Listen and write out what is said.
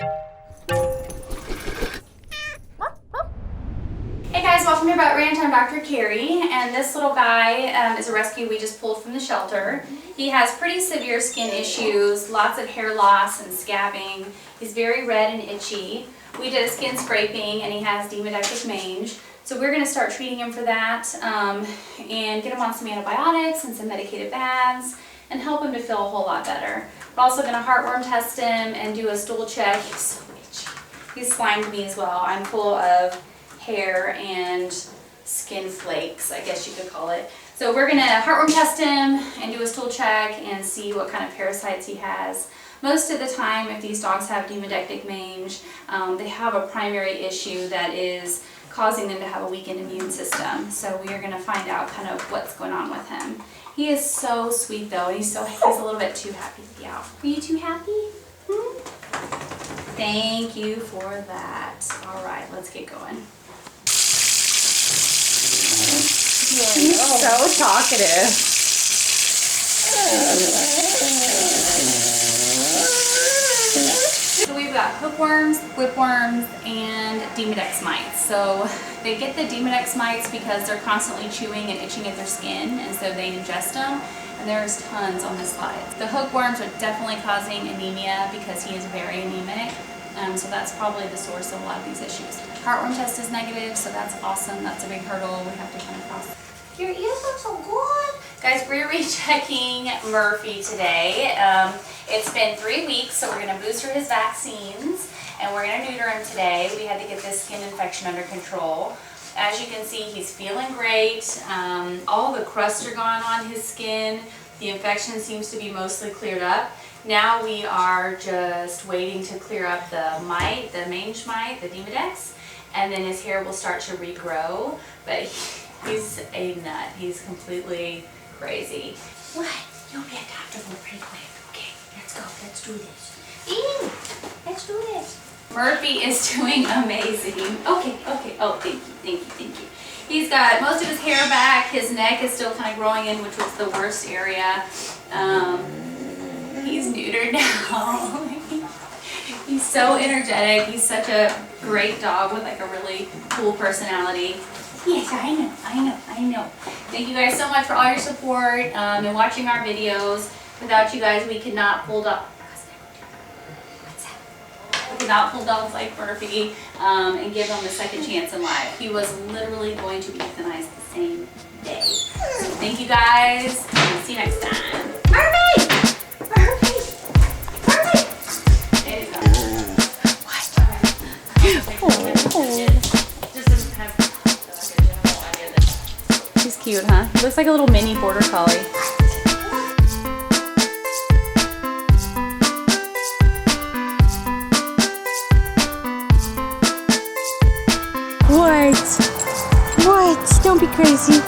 Hey guys, welcome to Vet Ranch. I'm Dr. Karri, and this little guy is a rescue we just pulled from the shelter. He has pretty severe skin issues, lots of hair loss and scabbing. He's very red and itchy. We did a skin scraping and he has demodectic mange. So we're going to start treating him for that and get him on some antibiotics and some medicated baths and help him to feel a whole lot better. We're also going to heartworm test him and do a stool check. He's so itchy. He's slimed me as well. I'm full of hair and skin flakes, I guess you could call it. So we're going to heartworm test him and do a stool check and see what kind of parasites he has. Most of the time, if these dogs have demodectic mange, they have a primary issue that is causing them to have a weakened immune system. So we are going to find out kind of what's going on with him. He is so sweet though. He's a little bit too happy to be out. Are you too happy? Thank you for that. All right, let's get going. He's so talkative. So we've got hookworms, whipworms, and demodex mites. So they get the demodex mites because they're constantly chewing and itching at their skin, and so they ingest them. And there's tons on this slide. The hookworms are definitely causing anemia because he is very anemic. So that's probably the source of a lot of these issues. Heartworm test is negative, so that's awesome. That's a big hurdle we have to come across. Your ears look so good. Guys, we're rechecking Murphy today. It's been 3 weeks, so we're gonna booster his vaccines and we're gonna neuter him today. We had to get this skin infection under control. As you can see, he's feeling great. All the crusts are gone on his skin. The infection seems to be mostly cleared up. Now we are just waiting to clear up the mite, the mange mite, the demodex, and then his hair will start to regrow. But he's a nut. He's completely crazy. What? You'll be uncomfortable pretty quick. Okay, let's go. Let's do this. Ew, let's do this. Murphy is doing amazing. Okay. Oh, thank you. He's got most of his hair back. His neck is still kind of growing in, which was the worst area. He's neutered now. He's so energetic. He's such a great dog with like a really cool personality. Yes, I know. Thank you guys so much for all your support and watching our videos. Without you guys, we could not pull dogs. We could not pull dogs like Murphy and give him a second chance in life. He was literally going to be euthanized the same day. So thank you guys, and see you next time. Murphy! There you go. He's cute, huh? He looks like a little mini border collie. What? Don't be crazy.